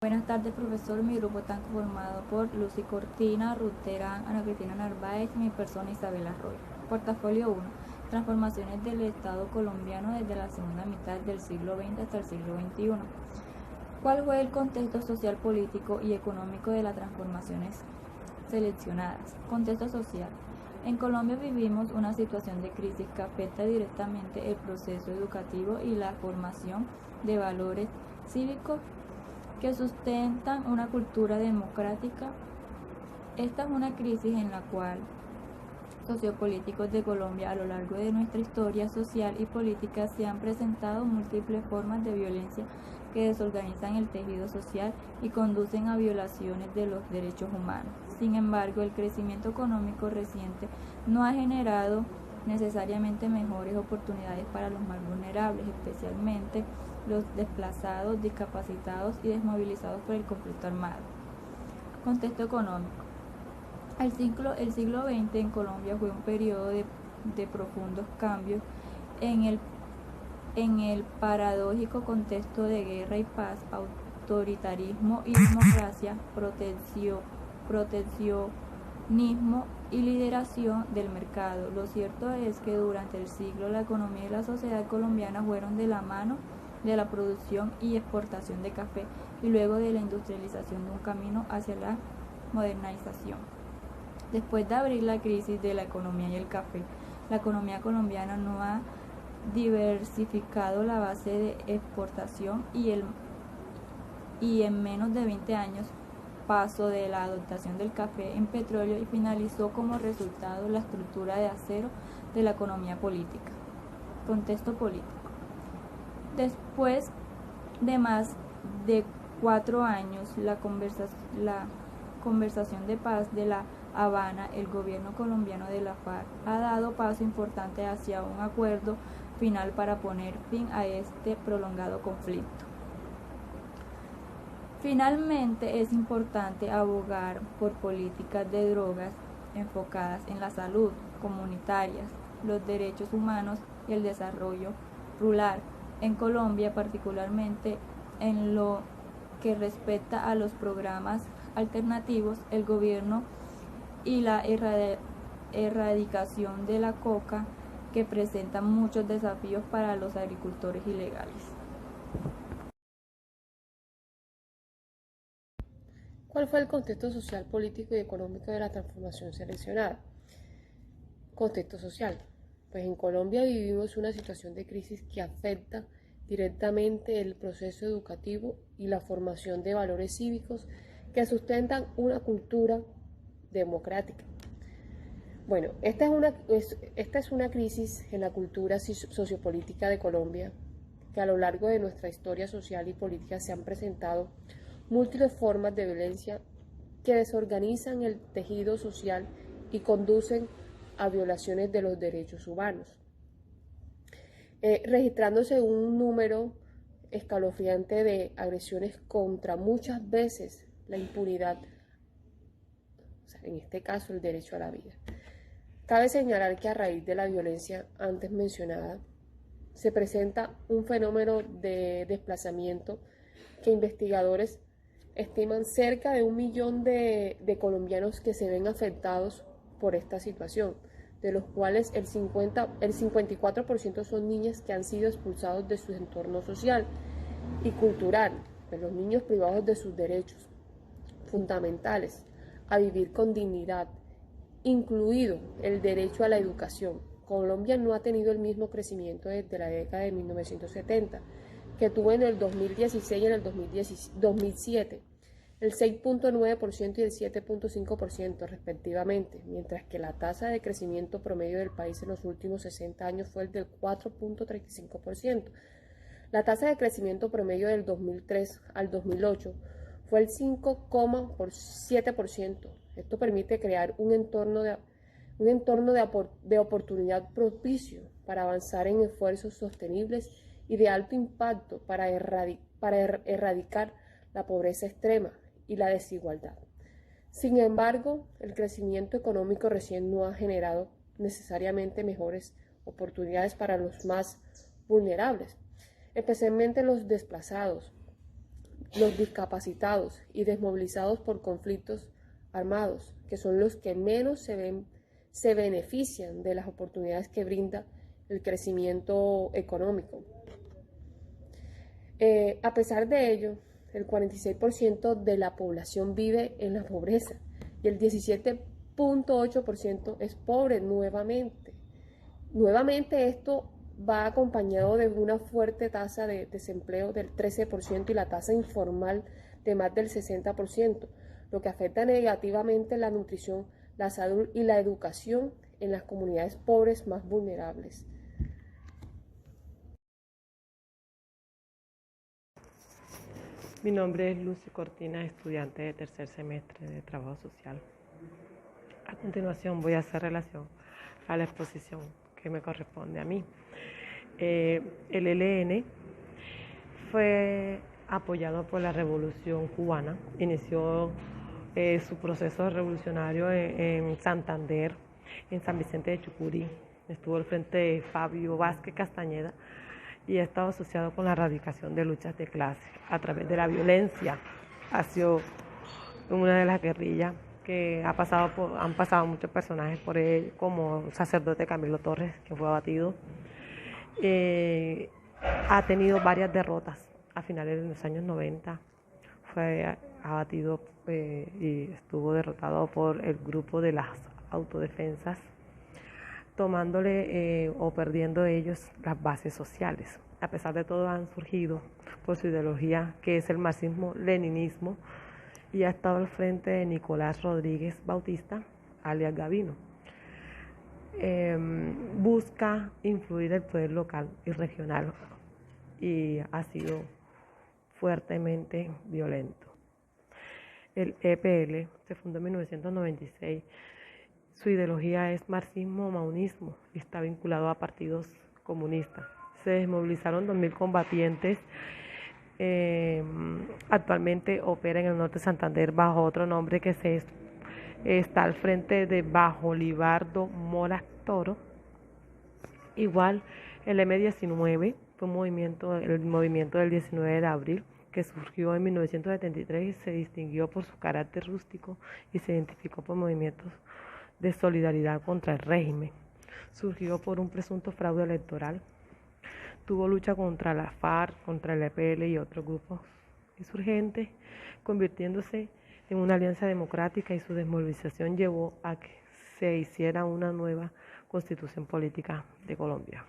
Buenas tardes, profesor. Mi grupo está conformado por Lucy Cortina, Ruth Terán, Ana Cristina Narváez y mi persona Isabel Arroyo. Portafolio 1. Transformaciones del Estado colombiano desde la segunda mitad del siglo XX hasta el siglo XXI. ¿Cuál fue el contexto social, político y económico de las transformaciones seleccionadas? Contexto social. En Colombia vivimos una situación de crisis que afecta directamente el proceso educativo y la formación de valores cívicos que sustentan una cultura democrática. Esta es una crisis en la cual sociopolíticos de Colombia a lo largo de nuestra historia social y política se han presentado múltiples formas de violencia que desorganizan el tejido social y conducen a violaciones de los derechos humanos. Sin embargo, el crecimiento económico reciente no ha generado necesariamente mejores oportunidades para los más vulnerables, especialmente los desplazados, discapacitados y desmovilizados por el conflicto armado. Contexto económico. El siglo XX en Colombia fue un periodo de profundos cambios en el paradójico contexto de guerra y paz, autoritarismo y democracia, proteccionismo y lideración del mercado. Lo cierto es que durante el siglo la economía y la sociedad colombiana fueron de la mano de la producción y exportación de café y luego de la industrialización de un camino hacia la modernización. Después de abrir la crisis de la economía y el café, la economía colombiana no ha diversificado la base de exportación y en menos de 20 años pasó de la adoptación del café en petróleo y finalizó como resultado la estructura de acero de la economía política. Contexto político. Después de más de 4 años, la conversación de paz de La Habana, el gobierno colombiano de la FARC ha dado paso importante hacia un acuerdo final para poner fin a este prolongado conflicto. Finalmente, es importante abogar por políticas de drogas enfocadas en la salud comunitaria, los derechos humanos y el desarrollo rural. En Colombia, particularmente en lo que respecta a los programas alternativos, el gobierno y la erradicación de la coca, que presenta muchos desafíos para los agricultores ilegales. ¿Cuál fue el contexto social, político y económico de la transformación seleccionada? Contexto social. Pues en Colombia vivimos una situación de crisis que afecta directamente el proceso educativo y la formación de valores cívicos que sustentan una cultura democrática. Bueno, esta es una crisis en la cultura sociopolítica de Colombia, que a lo largo de nuestra historia social y política se han presentado múltiples formas de violencia que desorganizan el tejido social y conducen a violaciones de los derechos humanos, registrándose un número escalofriante de agresiones contra muchas veces la impunidad, o sea, en este caso el derecho a la vida. Cabe señalar que a raíz de la violencia antes mencionada, se presenta un fenómeno de desplazamiento que investigadores estiman cerca de 1 millón de colombianos que se ven afectados por esta situación, de los cuales el 54% son niñas que han sido expulsados de su entorno social y cultural, de los niños privados de sus derechos fundamentales a vivir con dignidad, incluido el derecho a la educación. Colombia no ha tenido el mismo crecimiento desde la década de 1970, que tuvo en el 2016 y en el 2007, el 6.9% y el 7.5% respectivamente, mientras que la tasa de crecimiento promedio del país en los últimos 60 años fue el del 4.35%. La tasa de crecimiento promedio del 2003 al 2008 fue el 5,7%. Esto permite crear un entorno de oportunidad propicio para avanzar en esfuerzos sostenibles y de alto impacto para erradicar la pobreza extrema y la desigualdad. Sin embargo, el crecimiento económico recién no ha generado necesariamente mejores oportunidades para los más vulnerables, especialmente los desplazados, los discapacitados y desmovilizados por conflictos armados, que son los que menos se benefician de las oportunidades que brinda el crecimiento económico. A pesar de ello, el 46% de la población vive en la pobreza y el 17.8% es pobre nuevamente. Nuevamente esto va acompañado de una fuerte tasa de desempleo del 13% y la tasa informal de más del 60%, lo que afecta negativamente la nutrición, la salud y la educación en las comunidades pobres más vulnerables. Mi nombre es Lucy Cortina, estudiante de tercer semestre de Trabajo Social. A continuación voy a hacer relación a la exposición que me corresponde a mí. El ELN fue apoyado por la Revolución Cubana, inició su proceso revolucionario en Santander, en San Vicente de Chucurí, estuvo al frente de Fabio Vázquez Castañeda y ha estado asociado con la erradicación de luchas de clase a través de la violencia. Ha sido una de las guerrillas que han pasado muchos personajes por él, como el sacerdote Camilo Torres, que fue abatido. Ha tenido varias derrotas a finales de los años 90. Fue abatido y estuvo derrotado por el grupo de las autodefensas, tomándole o perdiendo ellos las bases sociales. A pesar de todo, han surgido por su ideología, que es el marxismo-leninismo, y ha estado al frente de Nicolás Rodríguez Bautista, alias Gavino. Busca influir el poder local y regional y ha sido fuertemente violento. El EPL se fundó en 1996. Su ideología es marxismo-maunismo y está vinculado a partidos comunistas. Se desmovilizaron 2.000 combatientes. Actualmente opera en el norte de Santander bajo otro nombre que está al frente de Bajo Libardo Mora Toro. Igual el M19 fue el movimiento del 19 de abril, que surgió en 1973 y se distinguió por su carácter rústico y se identificó por movimientos de solidaridad contra el régimen. Surgió por un presunto fraude electoral. Tuvo lucha contra la FARC, contra el EPL y otros grupos insurgentes, convirtiéndose en una alianza democrática, y su desmovilización llevó a que se hiciera una nueva constitución política de Colombia.